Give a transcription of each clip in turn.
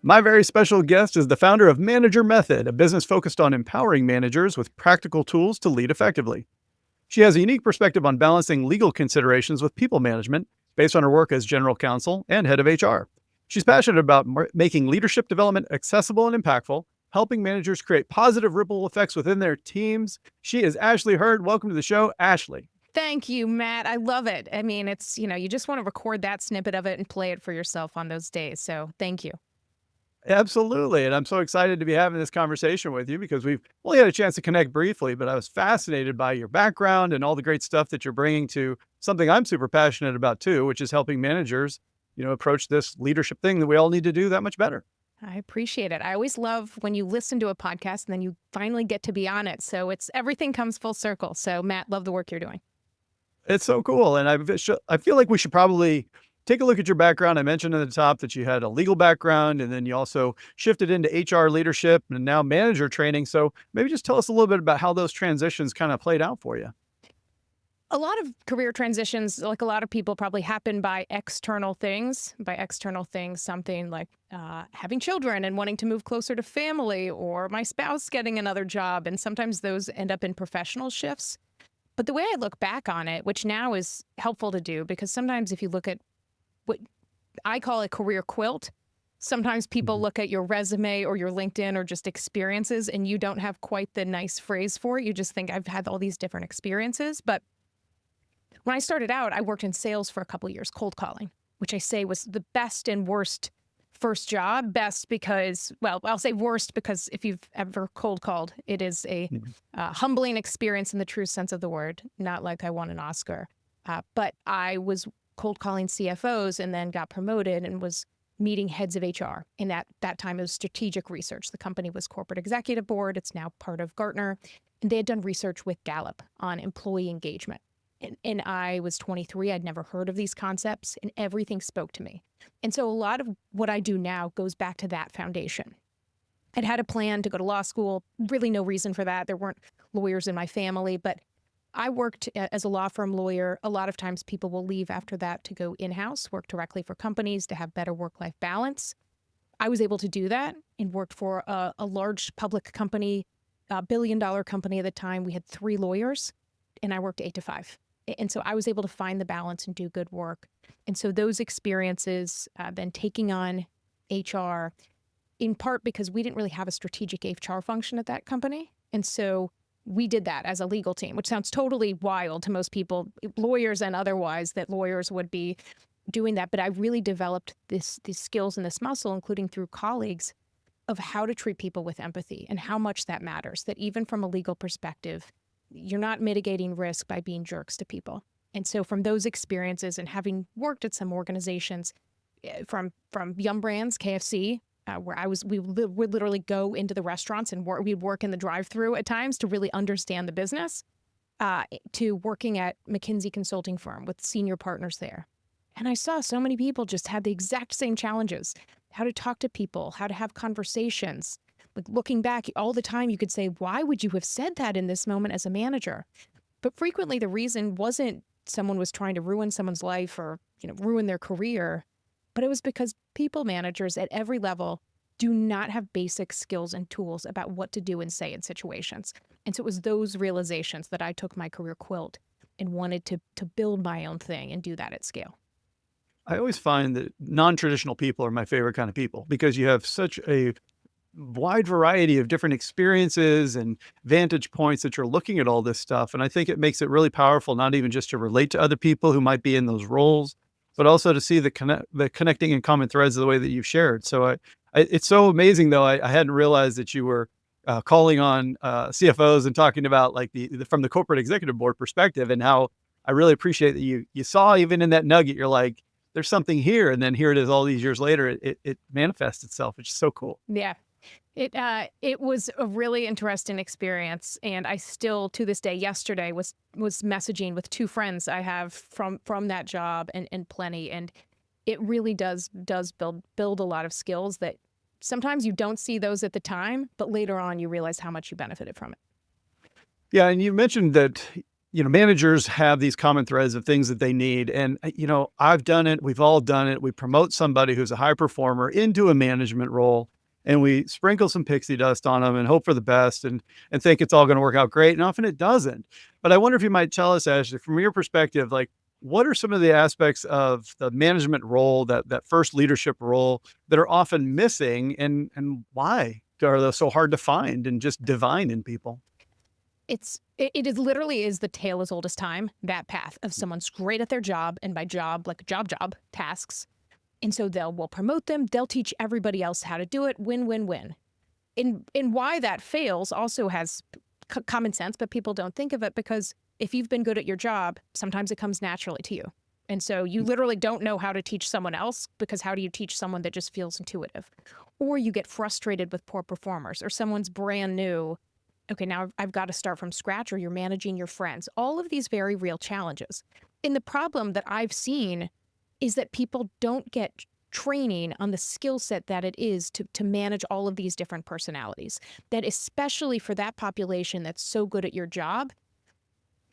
My very special guest is the founder of Manager Method, a business focused on empowering managers with practical tools to lead effectively. She has a unique perspective on balancing legal considerations with people management based on her work as general counsel and head of HR. She's passionate about making leadership development accessible and impactful, helping managers create positive ripple effects within their teams. She is Ashley Hurd. Welcome to the show, Ashley. Thank you, Matt. I love it. I mean, it's, you just want to record that snippet of it and play it for yourself on those days. So thank you. Absolutely. And I'm so excited to be having this conversation with you because we've only had a chance to connect briefly, but I was fascinated by your background and all the great stuff that you're bringing to something I'm super passionate about too, which is helping managers, approach this leadership thing that we all need to do that much better. I appreciate it. I always love when you listen to a podcast and then you finally get to be on it. So everything comes full circle. So Matt, love the work you're doing. It's so cool. And I feel like we should probably take a look at your background. I mentioned at the top that you had a legal background and then you also shifted into HR leadership and now manager training. So maybe just tell us a little bit about how those transitions kind of played out for you. A lot of career transitions, like a lot of people, probably happen by external things. By external things, something like having children and wanting to move closer to family, or my spouse getting another job. And sometimes those end up in professional shifts. But the way I look back on it, which now is helpful to do, because sometimes if you look at what I call a career quilt, sometimes people look at your resume or your LinkedIn or just experiences and you don't have quite the nice phrase for it. You just think I've had all these different experiences. But when I started out, I worked in sales for a couple of years, cold calling, which I say was the best and worst first job. Best because, well, I'll say worst because if you've ever cold called, it is a humbling experience in the true sense of the word, not like I won an Oscar. But I was cold calling CFOs and then got promoted and was meeting heads of HR. And that time it was strategic research. The company was corporate executive board. It's now part of Gartner. And they had done research with Gallup on employee engagement. And I was 23. I'd never heard of these concepts and everything spoke to me. And so a lot of what I do now goes back to that foundation. I'd had a plan to go to law school, really no reason for that. There weren't lawyers in my family, but I worked as a law firm lawyer. A lot of times people will leave after that to go in-house, work directly for companies to have better work-life balance. I was able to do that and worked for a large public company, a billion-dollar company at the time. We had 3 lawyers, and I worked 8 to 5. And so I was able to find the balance and do good work. And so those experiences, then taking on HR, in part because we didn't really have a strategic HR function at that company. And so we did that as a legal team, which sounds totally wild to most people, lawyers and otherwise, that lawyers would be doing that. But I really developed these skills and this muscle, including through colleagues, of how to treat people with empathy and how much that matters, that even from a legal perspective, you're not mitigating risk by being jerks to people. And so from those experiences and having worked at some organizations from Yum Brands, KFC, where we would literally go into the restaurants and we'd work in the drive-through at times to really understand the business, to working at McKinsey consulting firm with senior partners there. And I saw so many people just had the exact same challenges, how to talk to people, how to have conversations. Like looking back all the time, you could say, why would you have said that in this moment as a manager? But frequently the reason wasn't someone was trying to ruin someone's life or, ruin their career, but it was because people managers at every level do not have basic skills and tools about what to do and say in situations. And so it was those realizations that I took my career quilt and wanted to build my own thing and do that at scale. I always find that non-traditional people are my favorite kind of people because you have such a wide variety of different experiences and vantage points that you're looking at all this stuff. And I think it makes it really powerful, not even just to relate to other people who might be in those roles, but also to see the connecting and common threads of the way that you've shared. So it's so amazing though. I hadn't realized that you were calling on CFOs and talking about like from the corporate executive board perspective, and how I really appreciate that you saw even in that nugget, you're like, there's something here. And then here it is all these years later, it manifests itself. It's so cool. Yeah. It was a really interesting experience, and I still, to this day, yesterday was messaging with 2 friends I have from that job and plenty, and it really does build a lot of skills that sometimes you don't see those at the time, but later on you realize how much you benefited from it. Yeah, and you mentioned that managers have these common threads of things that they need. And, I've done it. We've all done it. We promote somebody who's a high performer into a management role, and we sprinkle some pixie dust on them and hope for the best and think it's all going to work out great. And often it doesn't. But I wonder if you might tell us, Ashley, from your perspective, like, what are some of the aspects of the management role, that first leadership role, that are often missing, and why are they so hard to find and just divine in people? It is literally is the tale as old as time, that path of someone's great at their job, and by job, like job tasks. And so we'll promote them, they'll teach everybody else how to do it, win, win, win. And why that fails also has common sense, but people don't think of it because if you've been good at your job, sometimes it comes naturally to you. And so you literally don't know how to teach someone else, because how do you teach someone that just feels intuitive? Or you get frustrated with poor performers, or someone's brand new. Okay, now I've got to start from scratch, or you're managing your friends. All of these very real challenges. And the problem that I've seen is that people don't get training on the skill set that it is to manage all of these different personalities. That especially for that population that's so good at your job,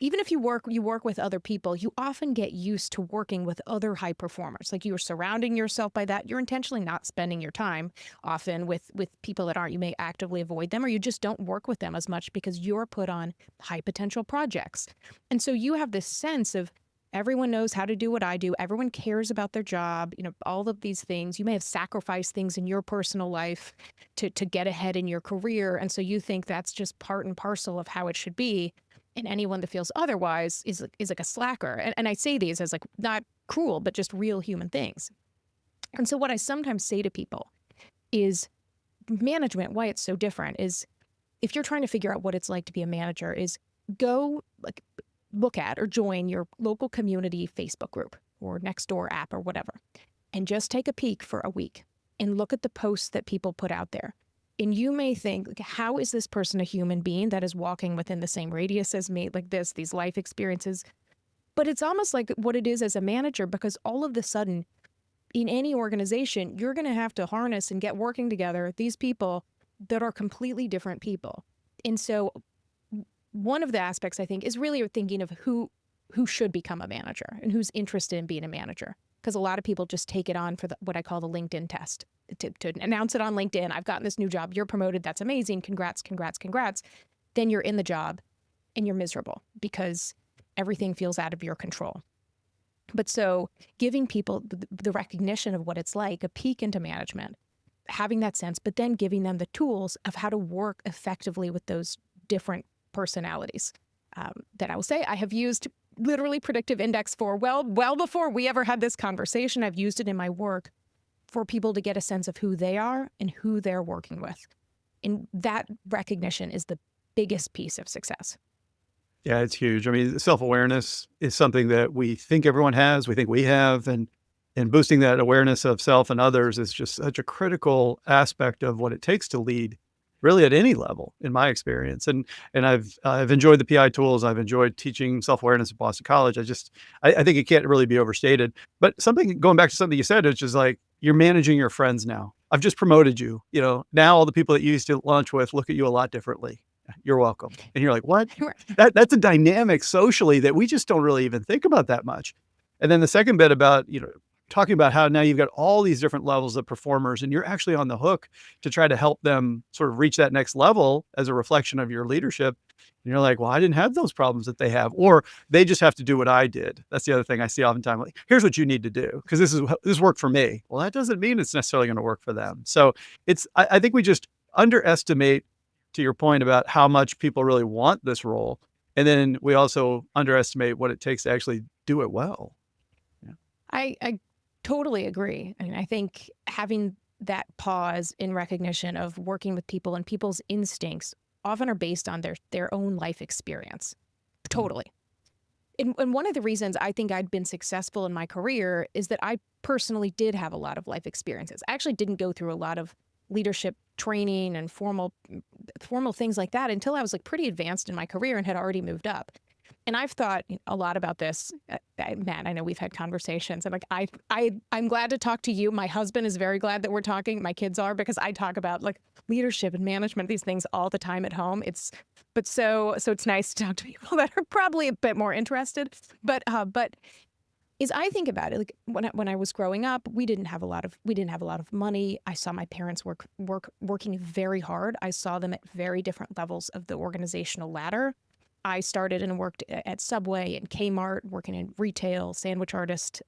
even if you work with other people, you often get used to working with other high performers. Like, you're surrounding yourself by that. You're intentionally not spending your time often with people that aren't. You may actively avoid them, or you just don't work with them as much because you're put on high potential projects. And so you have this sense of everyone knows how to do what I do. Everyone cares about their job, all of these things. You may have sacrificed things in your personal life to get ahead in your career. And so you think that's just part and parcel of how it should be. And anyone that feels otherwise is like a slacker. And I say these as like not cruel, but just real human things. And so what I sometimes say to people is management, why it's so different is, if you're trying to figure out what it's like to be a manager, is go look at or join your local community Facebook group or Nextdoor app or whatever, and just take a peek for a week and look at the posts that people put out there. And you may think, like, how is this person a human being that is walking within the same radius as me, like these life experiences? But it's almost like what it is as a manager, because all of a sudden, in any organization, you're going to have to harness and get working together these people that are completely different people. And so one of the aspects, I think, is really thinking of who should become a manager and who's interested in being a manager. Because a lot of people just take it on for what I call the LinkedIn test, to announce it on LinkedIn. I've gotten this new job. You're promoted. That's amazing. Congrats, congrats, congrats. Then you're in the job and you're miserable because everything feels out of your control. But so giving people the recognition of what it's like, a peek into management, having that sense, but then giving them the tools of how to work effectively with those different personalities. That I will say I have used literally predictive index for well before we ever had this conversation. I've used it in my work for people to get a sense of who they are and who they're working with. And that recognition is the biggest piece of success. Yeah, it's huge. I mean, self-awareness is something that we think everyone has, we think we have, and boosting that awareness of self and others is just such a critical aspect of what it takes to lead, really at any level, in my experience. And I've enjoyed the PI tools. I've enjoyed teaching self-awareness at Boston College. I think it can't really be overstated. But going back to something you said, which is like, you're managing your friends now. I've just promoted you. Now all the people that you used to lunch with look at you a lot differently. You're welcome. And you're like, what? That's a dynamic socially that we just don't really even think about that much. And then the second bit about, talking about how now you've got all these different levels of performers, and you're actually on the hook to try to help them sort of reach that next level as a reflection of your leadership. And you're like, well, I didn't have those problems that they have, or they just have to do what I did. That's the other thing I see oftentimes. Like, here's what you need to do, because this worked for me. Well, that doesn't mean it's necessarily going to work for them. So I think we just underestimate, to your point about how much people really want this role. And then we also underestimate what it takes to actually do it well. Yeah. I totally agree. I mean, I think having that pause in recognition of working with people and people's instincts often are based on their own life experience. Totally. And one of the reasons I think I'd been successful in my career is that I personally did have a lot of life experiences. I actually didn't go through a lot of leadership training and formal things like that until I was like pretty advanced in my career and had already moved up. And I've thought a lot about this. Matt, I know we've had conversations. And like I'm glad to talk to you. My husband is very glad that we're talking. My kids are, because I talk about like leadership and management, these things all the time at home. So it's nice to talk to people that are probably a bit more interested. But is I think about it, like when I was growing up, we didn't have a lot of money. I saw my parents working very hard. I saw them at very different levels of the organizational ladder. I started and worked at Subway and Kmart, working in retail, sandwich artist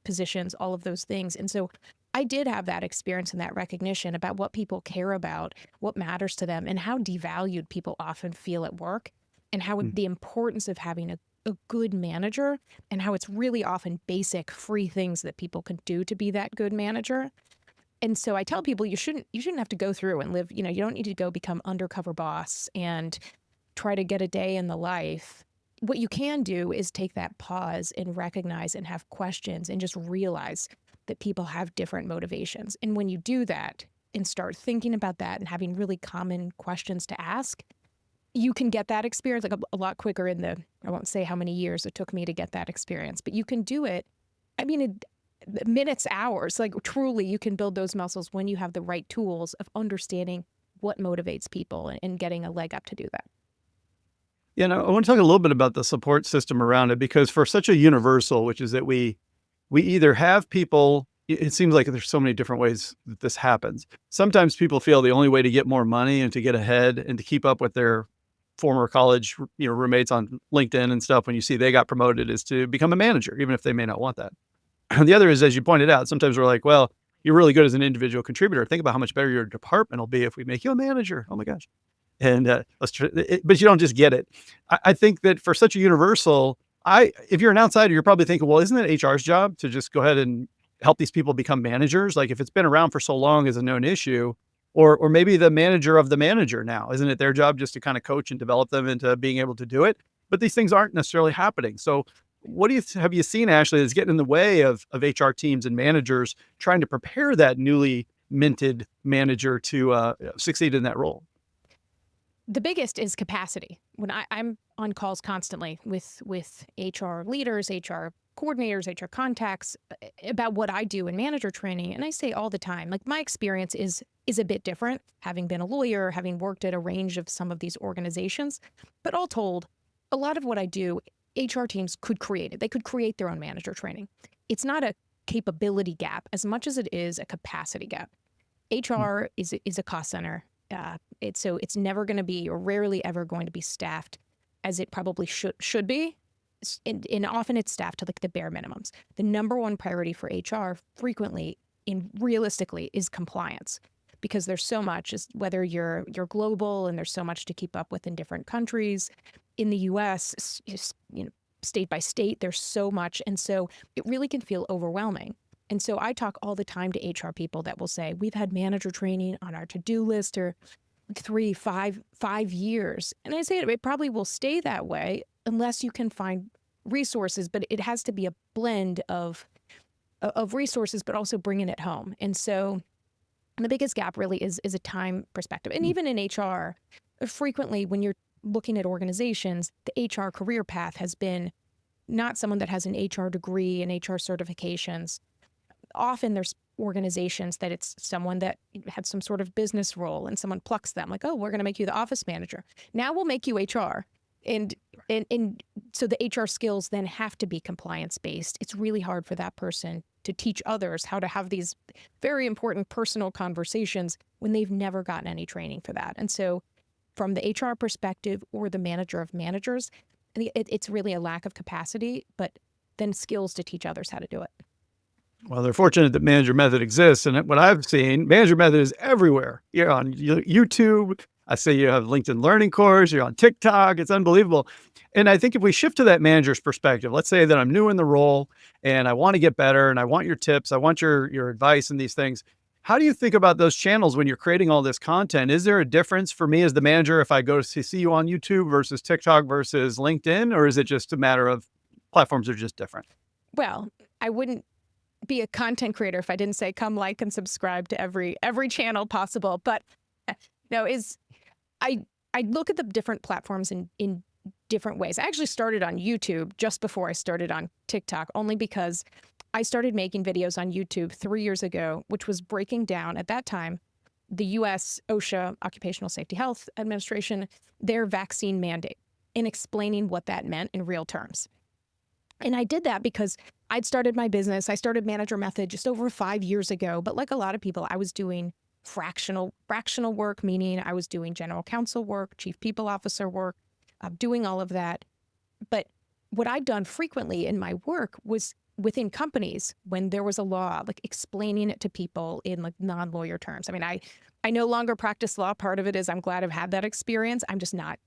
positions, all of those things. And so I did have that experience and that recognition about what people care about, what matters to them, and how devalued people often feel at work, and how the importance of having a good manager, and how it's really often basic, free things that people can do to be that good manager. And so I tell people you shouldn't have to go through and live, you don't need to go become undercover boss and try to get a day in the life. What you can do is take that pause and recognize and have questions and just realize that people have different motivations. And when you do that and start thinking about that and having really common questions to ask, you can get that experience like a lot quicker I won't say how many years it took me to get that experience, but you can do it. I mean, minutes, hours, like truly you can build those muscles when you have the right tools of understanding what motivates people and getting a leg up to do that. Yeah, no, I want to talk a little bit about the support system around it, because for such a universal, which is that we either have people, it seems like there's so many different ways that this happens. Sometimes people feel the only way to get more money and to get ahead and to keep up with their former college, roommates on LinkedIn and stuff, when you see they got promoted, is to become a manager, even if they may not want that. And the other is, as you pointed out, sometimes we're like, well, you're really good as an individual contributor. Think about how much better your department will be if we make you a manager. Oh my gosh. And but you don't just get it. I think that for such a universal, if you're an outsider, you're probably thinking, well, isn't it HR's job to just go ahead and help these people become managers? Like if it's been around for so long as a known issue, or maybe the manager of the manager now, isn't it their job just to kind of coach and develop them into being able to do it? But these things aren't necessarily happening. So what have you seen, Ashley, that's getting in the way of HR teams and managers trying to prepare that newly minted manager to succeed in that role? The biggest is capacity. When I'm on calls constantly with HR leaders, HR coordinators, HR contacts about what I do in manager training, and I say all the time, like my experience is a bit different, having been a lawyer, having worked at a range of some of these organizations. But all told, a lot of what I do, HR teams could create it. They could create their own manager training. It's not a capability gap as much as it is a capacity gap. HR is a cost center. So it's never going to be, or rarely ever going to be, staffed as it probably should be. And often it's staffed to like the bare minimums. The number one priority for HR frequently and realistically is compliance, because there's so much, whether you're global and there's so much to keep up with in different countries. In the US, state by state, there's so much. And so it really can feel overwhelming. And so I talk all the time to HR people that will say, we've had manager training on our to-do list or 3, 5 years. And I say it probably will stay that way unless you can find resources, but it has to be a blend of resources, but also bringing it home. And so the biggest gap really is a time perspective. And even in HR, frequently when you're looking at organizations, the HR career path has been not someone that has an HR degree and HR certifications. Often there's organizations that it's someone that had some sort of business role and someone plucks them like, oh, we're going to make you the office manager. Now we'll make you HR. And so the HR skills then have to be compliance based. It's really hard for that person to teach others how to have these very important personal conversations when they've never gotten any training for that. And so from the HR perspective or the manager of managers, it's really a lack of capacity, but then skills to teach others how to do it. Well, they're fortunate that Manager Method exists. And what I've seen, Manager Method is everywhere. You're on YouTube. I say you have LinkedIn Learning course. You're on TikTok. It's unbelievable. And I think if we shift to that manager's perspective, let's say that I'm new in the role and I want to get better and I want your tips, I want your advice and these things. How do you think about those channels when you're creating all this content? Is there a difference for me as the manager if I go to see you on YouTube versus TikTok versus LinkedIn, or is it just a matter of platforms are just different? Well, I wouldn't be a content creator if I didn't say come like and subscribe to every channel possible. But no, I look at the different platforms in different ways. I actually started on YouTube just before I started on TikTok, only because I started making videos on YouTube 3 years ago, which was breaking down at that time the US OSHA, Occupational Safety Health Administration, their vaccine mandate, and explaining what that meant in real terms. And I did that because I'd started my business. I started Manager Method just over 5 years ago. But like a lot of people, I was doing fractional work, meaning I was doing general counsel work, chief people officer work, doing all of that. But what I'd done frequently in my work was within companies when there was a law, like explaining it to people in like non-lawyer terms. I mean, I no longer practice law. Part of it is I'm glad I've had that experience. I'm just not,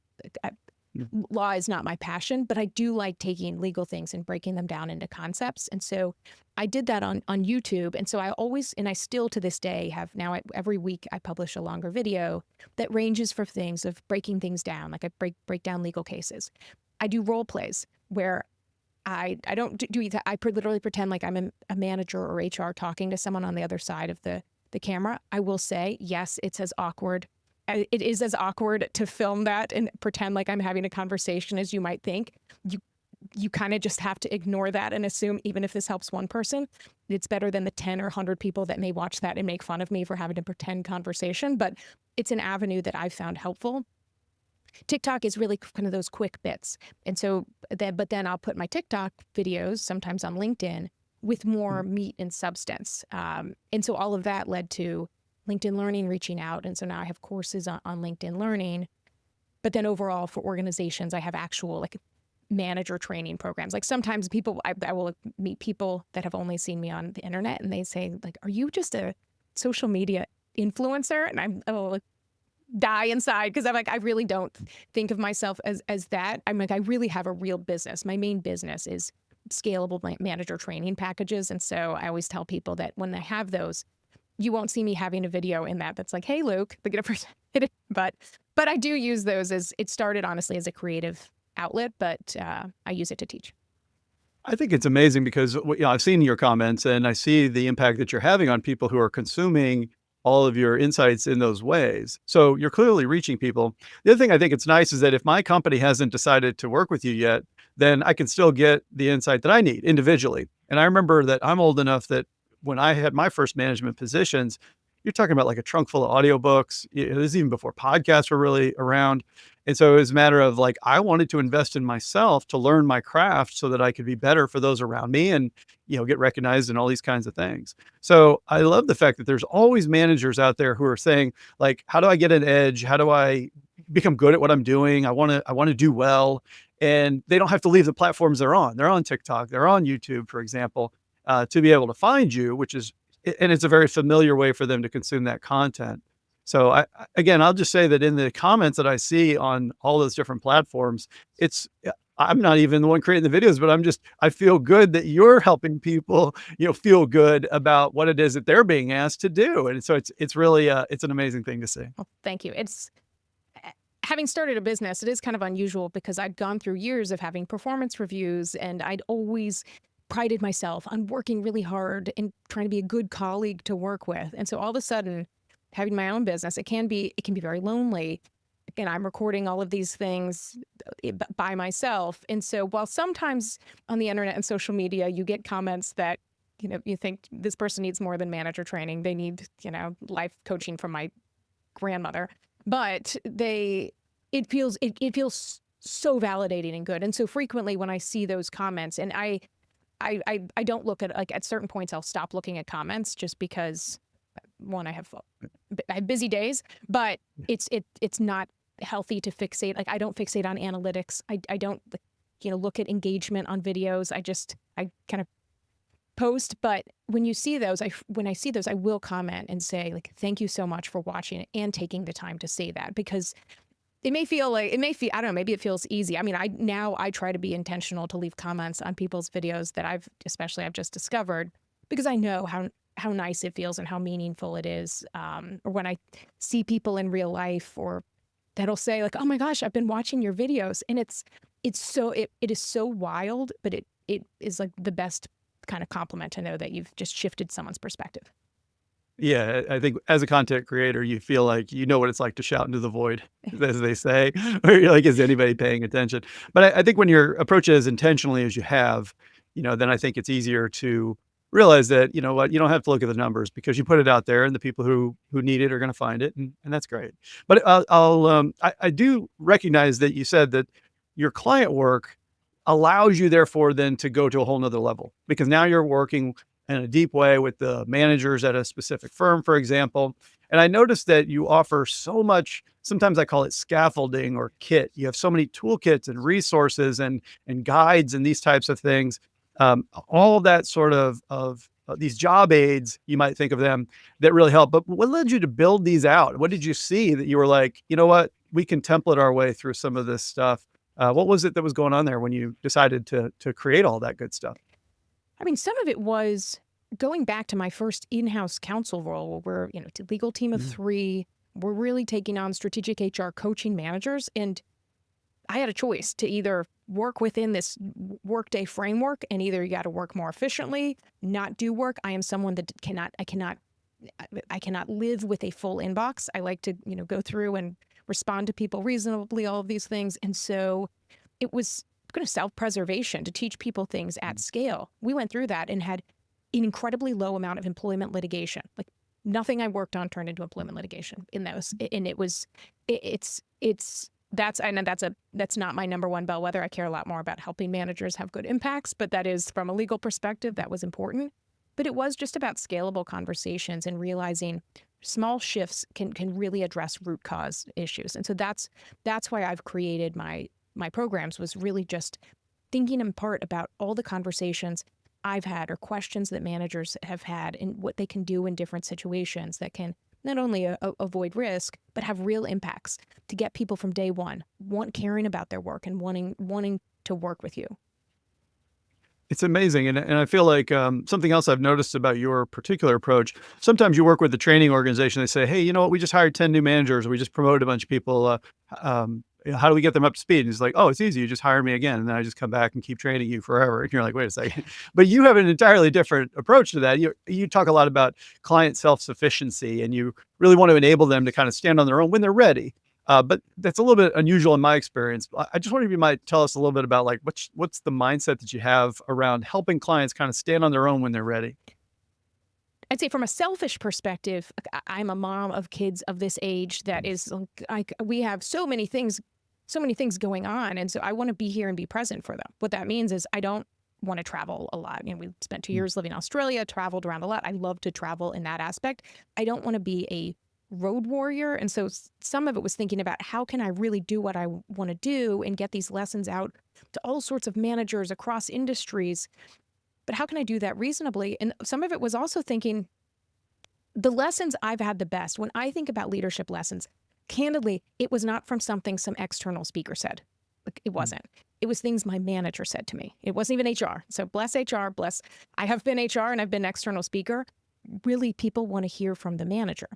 law is not my passion, but I do like taking legal things and breaking them down into concepts. And so I did that on YouTube. And so I always, and I still to this day have now every week I publish a longer video that ranges for things of breaking things down. Like I break down legal cases. I do role plays where I don't do either. I literally pretend like I'm a manager or HR talking to someone on the other side of the camera. I will say, yes, it's as awkward. It is as awkward to film that and pretend like I'm having a conversation as you might think. You kind of just have to ignore that and assume, even if this helps one person, it's better than the 10 or 100 people that may watch that and make fun of me for having to pretend conversation. But it's an avenue that I've found helpful. TikTok is really kind of those quick bits. And so but then I'll put my TikTok videos sometimes on LinkedIn with more meat and substance. And so all of that led to LinkedIn Learning reaching out. And so now I have courses on LinkedIn Learning. But then overall for organizations, I have actual like manager training programs. Like sometimes people, I will meet people that have only seen me on the internet and they say like, are you just a social media influencer? And I will like, die inside because I'm like, I really don't think of myself as that. I'm like, I really have a real business. My main business is scalable manager training packages. And so I always tell people that when I have those, you won't see me having a video in that's like, hey, Luke, but I do use those as it started honestly as a creative outlet, but I use it to teach. I think it's amazing because I've seen your comments and I see the impact that you're having on people who are consuming all of your insights in those ways. So you're clearly reaching people. The other thing I think it's nice is that if my company hasn't decided to work with you yet, then I can still get the insight that I need individually. And I remember that I'm old enough that when I had my first management positions, you're talking about like a trunk full of audiobooks. This is even before podcasts were really around. And so it was a matter of like, I wanted to invest in myself to learn my craft so that I could be better for those around me and, get recognized and all these kinds of things. So I love the fact that there's always managers out there who are saying like, how do I get an edge? How do I become good at what I'm doing? I want to do well. And they don't have to leave the platforms they're on. They're on TikTok, they're on YouTube, for example, to be able to find you, and it's a very familiar way for them to consume that content. So again, I'll just say that in the comments that I see on all those different platforms, I'm not even the one creating the videos, but I feel good that you're helping people, feel good about what it is that they're being asked to do. And so it's really, it's an amazing thing to see. Well, thank you. Having started a business, it is kind of unusual because I'd gone through years of having performance reviews and I'd always prided myself on working really hard and trying to be a good colleague to work with. And so all of a sudden, having my own business, it can be very lonely. Again, I'm recording all of these things by myself. And so while sometimes on the internet and social media, you get comments that, you think this person needs more than manager training. They need, life coaching from my grandmother. But it feels so validating and good. And so frequently when I see those comments, and I don't look at, like, at certain points, I'll stop looking at comments just because, one, I have busy days, but it's not healthy to fixate. Like, I don't fixate on analytics. I don't, look at engagement on videos. I kind of post, but when I see those, I will comment and say, like, thank you so much for watching it and taking the time to say that, because I don't know, maybe it feels easy. I mean, I try to be intentional to leave comments on people's videos that I've just discovered, because I know how nice it feels and how meaningful it is. Or when I see people in real life, or that'll say like, oh my gosh, I've been watching your videos. And it is so wild, but it is like the best kind of compliment to know that you've just shifted someone's perspective. Yeah, I think as a content creator, you feel like you know what it's like to shout into the void, as they say, where you're like, "Is anybody paying attention?" But I think when you approach it as intentionally as you have, then I think it's easier to realize that, you know what, you don't have to look at the numbers because you put it out there and the people who need it are gonna find it, and that's great. But I do recognize that you said that your client work allows you therefore then to go to a whole nother level because now you're working in a deep way with the managers at a specific firm, for example. And I noticed that you offer so much, sometimes I call it scaffolding or kit. You have so many toolkits and resources and guides and these types of things. All that sort of these job aids, you might think of them, that really help. But what led you to build these out? What did you see that you were like, you know what, we can template our way through some of this stuff? What was it that was going on there when you decided to create all that good stuff? I mean, some of it was going back to my first in-house counsel role where, it's a legal team of Mhm. 3. We're really taking on strategic HR coaching managers. And I had a choice to either work within this workday framework and either you got to work more efficiently, not do work. I am someone that I cannot live with a full inbox. I like to, go through and respond to people reasonably, all of these things. And so it was kind of self-preservation to teach people things at scale. We went through that and had an incredibly low amount of employment litigation. Like nothing I worked on turned into employment litigation in those. And it was, it's, that's, I know that's not my number one bellwether. I care a lot more about helping managers have good impacts, but that is from a legal perspective, that was important. But it was just about scalable conversations and realizing small shifts can really address root cause issues. And so that's why I've created my programs, was really just thinking in part about all the conversations I've had or questions that managers have had and what they can do in different situations that can not only avoid risk, but have real impacts to get people from day one caring about their work and wanting to work with you. It's amazing, and I feel like, something else I've noticed about your particular approach, sometimes you work with the training organization, they say, "Hey, you know what? We just hired 10 new managers, or we just promoted a bunch of people, how do we get them up to speed?" And it's like, "Oh, it's easy, you just hire me again, and then I just come back and keep training you forever." And you're like, "Wait a second." But you have an entirely different approach to that. You talk a lot about client self-sufficiency, and you really want to enable them to kind of stand on their own when they're ready. But that's a little bit unusual in my experience. I just wonder if you might tell us a little bit about like what's the mindset that you have around helping clients kind of stand on their own when they're ready? I'd say from a selfish perspective, I'm a mom of kids of this age that is like, we have so many things going on. And so I want to be here and be present for them. What that means is I don't want to travel a lot. We spent 2 years living in Australia, traveled around a lot. I love to travel in that aspect. I don't want to be a road warrior. And so some of it was thinking about how can I really do what I want to do and get these lessons out to all sorts of managers across industries. But how can I do that reasonably? And some of it was also thinking the lessons I've had the best when I think about leadership lessons, candidly, it was not from something some external speaker said. Like, it Mm. wasn't. It was things my manager said to me. It wasn't even HR. So bless HR, bless. I have been HR and I've been external speaker. Really, people want to hear from the manager.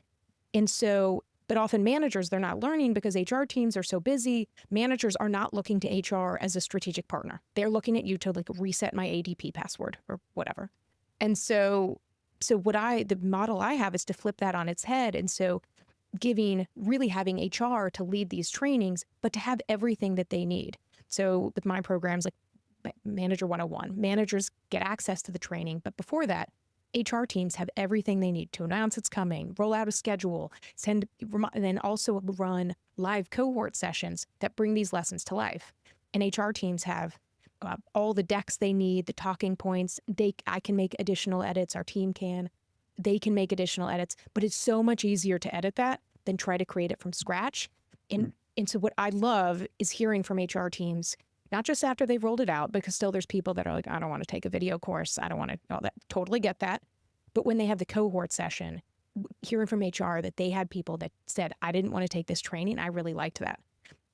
And so, but often managers, they're not learning because HR teams are so busy. Managers are not looking to HR as a strategic partner. They're looking at you to like reset my ADP password or whatever. And so the model I have is to flip that on its head. And so really having HR to lead these trainings, but to have everything that they need. So with my programs, like Manager 101, managers get access to the training. But before that, HR teams have everything they need to announce it's coming, roll out a schedule, and then also run live cohort sessions that bring these lessons to life. And HR teams have all the decks they need, the talking points. I can make additional edits. Our team can. They can make additional edits, but it's so much easier to edit that than try to create it from scratch. And so what I love is hearing from HR teams, not just after they've rolled it out, because still there's people that are like, I don't want to take a video course. I don't want to, all that. Totally get that. But when they have the cohort session, hearing from HR that they had people that said, I didn't want to take this training. I really liked that.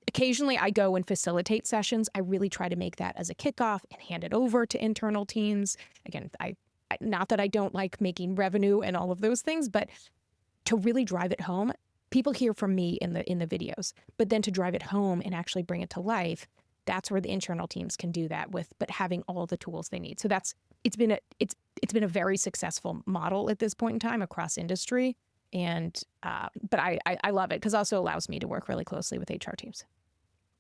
Occasionally I go and facilitate sessions. I really try to make that as a kickoff and hand it over to internal teams. Again, not that I don't like making revenue and all of those things, but to really drive it home, people hear from me in the videos, but then to drive it home and actually bring it to life, that's where the internal teams can do that with, but having all the tools they need. So that's it's been a very successful model at this point in time across industry. And but I love it because it also allows me to work really closely with HR teams.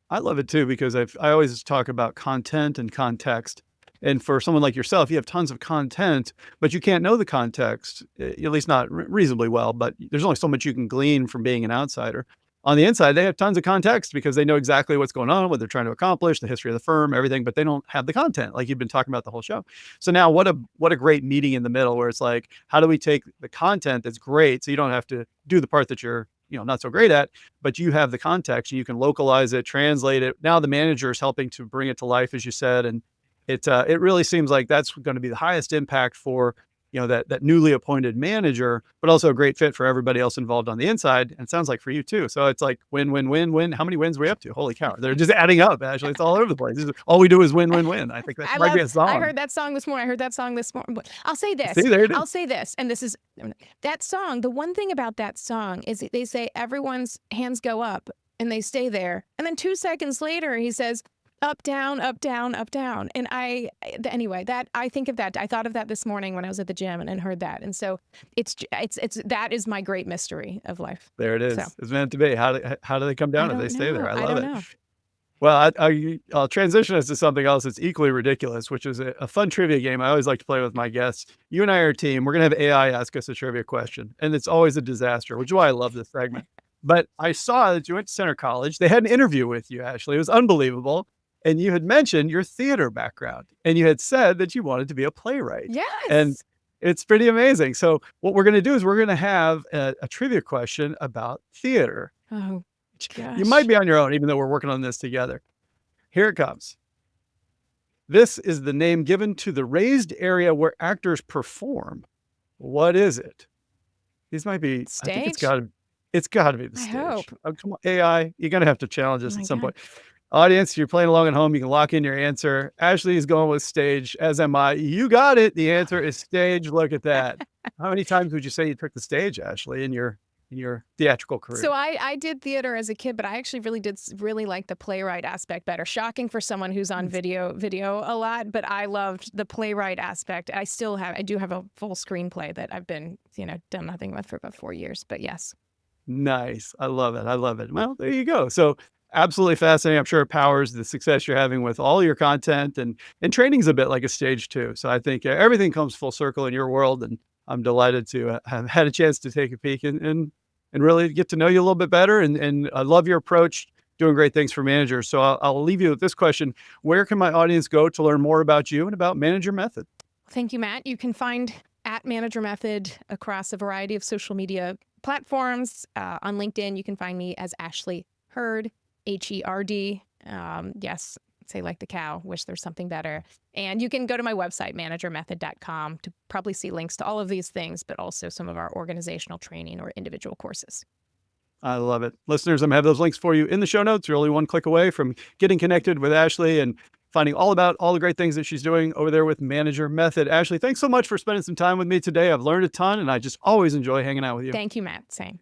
I love it too because I always talk about content and context. And for someone like yourself, you have tons of content, but you can't know the context, at least not reasonably well. But there's only so much you can glean from being an outsider. On the inside, they have tons of context because they know exactly what's going on, what they're trying to accomplish, the history of the firm, everything, but they don't have the content like you've been talking about the whole show. So now what a great meeting in the middle where it's like, how do we take the content that's great so you don't have to do the part that you're not so great at, but you have the context, you can localize it, translate it. Now the manager is helping to bring it to life, as you said, and it really seems like that's going to be the highest impact for that newly appointed manager, but also a great fit for everybody else involved on the inside. And it sounds like for you too. So it's like win, win, win, win. How many wins are we up to? Holy cow. They're just adding up. Actually, it's all over the place. All we do is win, win, win. I think that might be a song. I heard that song this morning. I'll say this. See, there it is. I'll say this. And this is that song. The one thing about that song is they say everyone's hands go up and they stay there. And then 2 seconds later, he says, up, down, up, down, up, down. And I think of that. I thought of that this morning when I was at the gym and heard that. And so that is my great mystery of life. There it is. So, it's meant to be. How do they come down if they stay there? I love it. Know. Well, I'll transition us to something else that's equally ridiculous, which is a fun trivia game I always like to play with my guests. You and I are a team. We're going to have AI ask us a trivia question, and it's always a disaster, which is why I love this segment. But I saw that you went to Center College. They had an interview with you, Ashley. It was unbelievable. And you had mentioned your theater background, and you had said that you wanted to be a playwright. Yes. And it's pretty amazing. So what we're going to do is we're going to have a trivia question about theater. Oh, gosh. You might be on your own, even though we're working on this together. Here it comes. This is the name given to the raised area where actors perform. What is it? These might be stage. I think it's got to be the stage. I hope. Oh, come on, AI, you're going to have to challenge us at some God. point. Audience, you're playing along at home. You can lock in your answer. Ashley is going with stage, as am I. You got it. The answer is stage. Look at that. How many times would you say you took the stage, Ashley, in your theatrical career? So I did theater as a kid, but I actually really like the playwright aspect better. Shocking for someone who's on video a lot, but I loved the playwright aspect. I do have a full screenplay that I've been, done nothing with for about 4 years, but yes. Nice. I love it. I love it. Well, there you go. So absolutely fascinating. I'm sure it powers the success you're having with all your content, and training's a bit like a stage too. So I think everything comes full circle in your world, and I'm delighted to have had a chance to take a peek and really get to know you a little bit better. And I love your approach, doing great things for managers. So I'll leave you with this question. Where can my audience go to learn more about you and about Manager Method? Thank you, Matt. You can find at Manager Method across a variety of social media platforms. On LinkedIn, you can find me as Ashley Herd. Herd. Yes, say like the cow, wish there's something better. And you can go to my website, managermethod.com, to probably see links to all of these things, but also some of our organizational training or individual courses. I love it. Listeners, I'm going to have those links for you in the show notes. You're only one click away from getting connected with Ashley and finding all about all the great things that she's doing over there with Manager Method. Ashley, thanks so much for spending some time with me today. I've learned a ton, and I just always enjoy hanging out with you. Thank you, Matt. Same.